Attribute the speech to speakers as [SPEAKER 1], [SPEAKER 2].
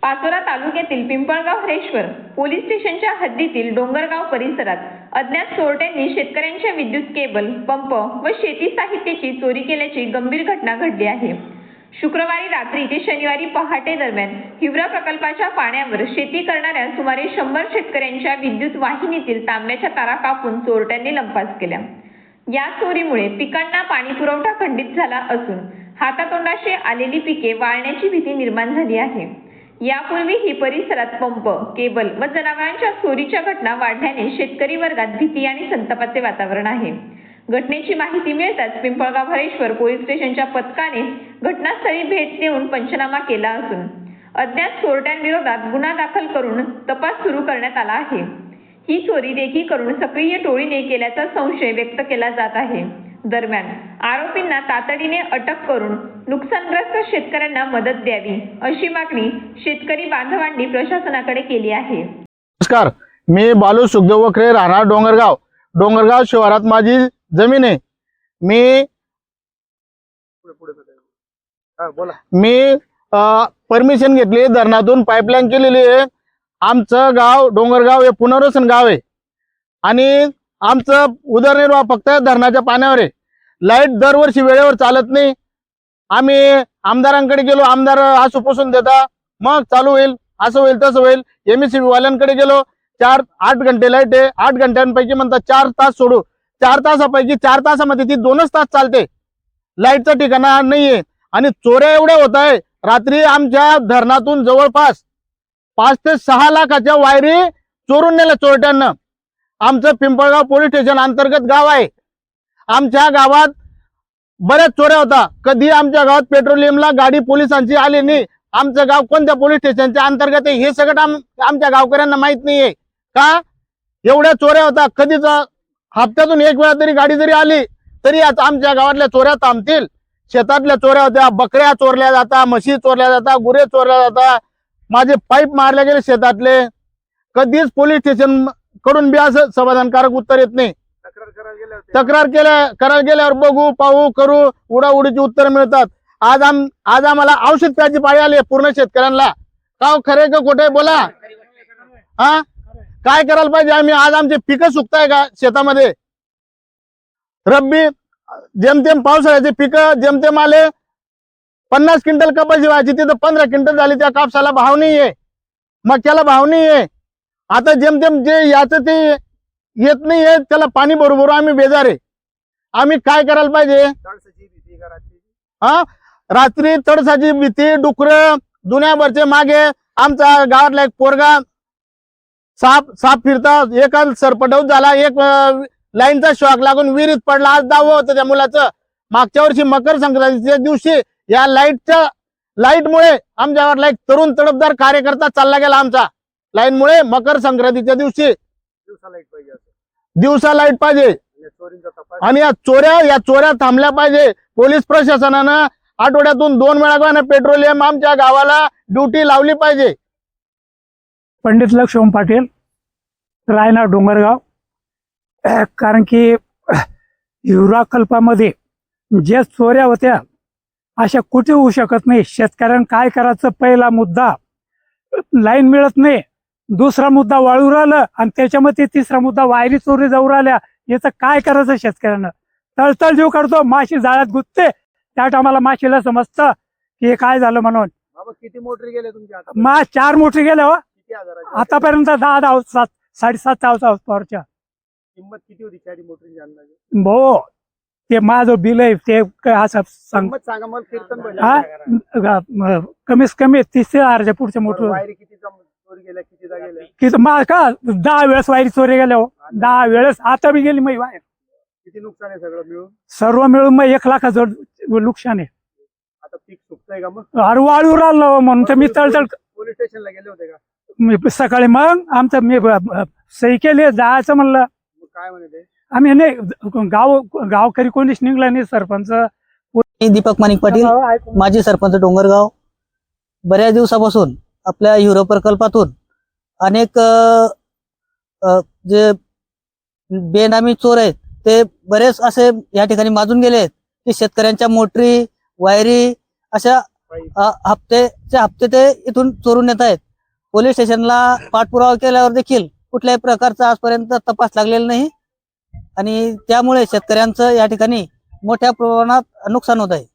[SPEAKER 1] पाचोरा तालुक्यातील पिंपळगाव हरेश्वर पोलीस स्टेशनच्या हद्दीतील डोंगरगाव परिसरात अज्ञात चोरट्यांनी शेतकऱ्यांच्या विद्युत केबल, पंप व शेती साहित्याची चोरी केल्याची गंभीर घटना घडली आहे। शुक्रवारी रात्री ते शनिवारी पहाटे दरम्यान हिवरा प्रकल्पाच्या पाण्यावर शेती करणाऱ्या सुमारे 100 शेतकऱ्यांच्या विद्युत वाहिनीतील तांब्याच्या तारा कापून चोरट्यांनी लंपास केल्या। या चोरीमुळे पिकांना पाणी पुरवठा खंडित झाला असून हातातोंडाशी आलेली पिके वाळण्याची भीती निर्माण झाली आहे। यापूर्वी ही परिसरात पंप, केबल व जनावरांच्या चोरीच्या घटना वाढल्याने शेतकरी वर्गात भीती आणि संतापाचे वातावरण आहे। घटनेची माहिती मिळताच पिंपळगाव हरेश्वर पोलीस स्टेशनच्या पथकाने घटनास्थळी भेट देऊन पंचनामा केला असून अज्ञात चोरट्यांविरोधात गुन्हा दाखल करून तपास सुरू करण्यात आला आहे। ही चोरी रेकी करून सक्रिय टोळीने केल्याचा संशय व्यक्त केला जात आहे। दरम्यान आरोपींना तातडीने अटक करून नुकसानग्रस्त शेतकऱ्यांना मदत द्यावी अशी मागणी शेतकरी बांधवांनी प्रशासनाकडे केली आहे।
[SPEAKER 2] नमस्कार, मी बालू सुखदेव वखरे, राहणार डोंगरगाव शिवारात माझी जमीन आहे। मी परमिशन घेतली, धरणातून पाईपलाईन केलेली आहे। आमचं गाव डोंगरगाव हे पुनर्वसन गाव आहे आणि आमचं उदरनिर्वाह फक्त धरणाच्या पाण्यावर आहे। लाईट दरवर्षी वेळेवर चालत नाही। आम्ही आमदारांकडे गेलो, आमदार आसू पुसून देता, मग चालू होईल, असं होईल तसं होईल। MSCB वाल्यांकडे गेलो, 8 घंटे लाईट आहे, 8 घंट्यांपैकी म्हणतात 4 तास सोडू, 4 तासापैकी 4 तासामध्ये ती 2च तास चालते। लाईटचं ठिकाणा नाहीये आणि चोऱ्या एवढ्या होत आहे। रात्री आमच्या धरणातून जवळपास 5 ते 6 लाखाच्या वायरी चोरून नेल्या चोरट्यांना। आमचं पिंपळगाव पोलीस स्टेशन अंतर्गत गाव आहे। आमच्या गावात बऱ्याच चोऱ्या होता। कधी आमच्या गावात पेट्रोलियमला गाडी पोलिसांची आली नाही। आमचं गाव कोणत्या पोलीस स्टेशनच्या अंतर्गत आहे हे सगळं आमच्या गावकऱ्यांना माहित नाहीये का। एवढ्या चोऱ्या होता, कधीच हप्त्यातून एक वेळा तरी गाडी जरी आली तरी आता आमच्या गावातल्या चोऱ्या थांबतील। शेतातल्या चोऱ्या होत्या, बकऱ्या चोरल्या जातात, म्हशी चोरल्या जातात, गुरे चोरल्या जातात, माझे पाईप मारले गेले शेतातले। कधीच पोलीस स्टेशन कडून बी असं समाधानकारक उत्तर येत नाही। तक्रार करायला गेल्यावर बघू, पाहू, करू, उडाउडीची उत्तर मिळतात। आज आम्हाला औषध प्यायची पाळी आली पूर्ण शेतकऱ्यांना। का खरे का खोटे बोला, हा काय करायला पाहिजे आम्ही? आज आमचे पिकं सुकताय का शेतामध्ये? रब्बी जेमतेम पावसाळ्याचे पिकं जेमतेम आले, 50 क्विंटल कपाशी व्हायची, तिथं 15 क्विंटल झाली। त्या कापसाला भाव नाहीये, मक्याला भाव नाहीये। आता जेमतेम जे याचं ते येत नाहीये, त्याला पाणी बरोबर आम्ही बेजार आहे। आम्ही काय करायला पाहिजे? रात्री तडसाची भीती, डुकर दुनियाभरचे मागे। आमचा गावातला एक पोरगा साप फिरतात, एक सरपटव झाला, एक लाईनचा शॉक लागून विहिरीत पडला। आज 10वं होतं त्या मुलाचं। मागच्या वर्षी मकर संक्रांतीच्या दिवशी या लाईटमुळे आमच्या गावातला एक तरुण तडफदार कार्यकर्ता चालला गेला आमचा। लाईनमुळे मकर संक्रांतीच्या दिवशी दिवसा लाईट पाहिजे आणि या चोऱ्या थांबल्या पाहिजे। पोलीस प्रशासनानं आठवड्यातून 2 वेळा पेट्रोलियम आमच्या गावाला ड्युटी लावली पाहिजे।
[SPEAKER 3] पंडित लक्ष्मण पाटील, रायना डोंगरगाव। कारण की हिवरा कल्पामध्ये जे चोऱ्या होत्या अशा कुठे होऊ शकत नाही। शेतकऱ्यांना काय करायचं? पहिला मुद्दा लाईन मिळत नाही, दुसरा मुद्दा वाळू राहिलं आणि त्याच्यामध्ये तिसरा मुद्दा वायरी चोरी जाऊ राहिल्या। याचं काय करायचं? शेतकऱ्यांना तळतळ जीव करतो, माशी जाळ्यात गुंतते। त्या टायमाला माशीला समजतं की हे काय झालं म्हणून।
[SPEAKER 2] किती मोटरी गेले तुमच्या?
[SPEAKER 3] 4 मोटरी गेल्या हो आतापर्यंत। 10 7.5 पॉवरच्या।
[SPEAKER 2] किंमत किती होती चारी मोटरीची अंदाजे?
[SPEAKER 3] भाऊ ते माझं बिल आहे ते असं सांग, कमीत कमी 30,000च्या पुढच्या मोटर। किती का 10 वेळेस वायरी चोरी गेल्या हो, 10 वेळेस। आता बी गेली मग वायर।
[SPEAKER 2] किती नुकसान आहे सगळं मिळून?
[SPEAKER 3] सर्व मिळून मग 1 लाखाचं नुकसान आहे।
[SPEAKER 2] आता पीक सुकतंय का मग?
[SPEAKER 3] अरे वाळू राहिलं म्हणून तर मी तळतळ।
[SPEAKER 2] पोलीस स्टेशनला गेले होते का?
[SPEAKER 3] मी सकाळी मग आमचं मी सही केली, जायचं म्हणलं।
[SPEAKER 2] काय म्हणते? आम्ही
[SPEAKER 3] नाही, गावकरी कोणीच निघला नाही। सरपंच
[SPEAKER 4] दीपक माणिक पाटील, माजी सरपंच डोंगरगाव। बऱ्याच दिवसापासून आपल्या हिवरा प्रकल्पातून अनेक जे बेनामी चोर आहेत ते बरेच असे या ठिकाणी माजून गेले आहेत की शेतकऱ्यांच्या मोटरी, वायरी अशा हप्ते ते इथून चोरून येत आहेत. पोलीस स्टेशनला पाठपुरावा केल्यावर देखील कुठल्याही प्रकारचा आजपर्यंत तपास लागलेला नाही आणि त्यामुळे शेतकऱ्यांचं या ठिकाणी मोठ्या प्रमाणात नुकसान होत आहे.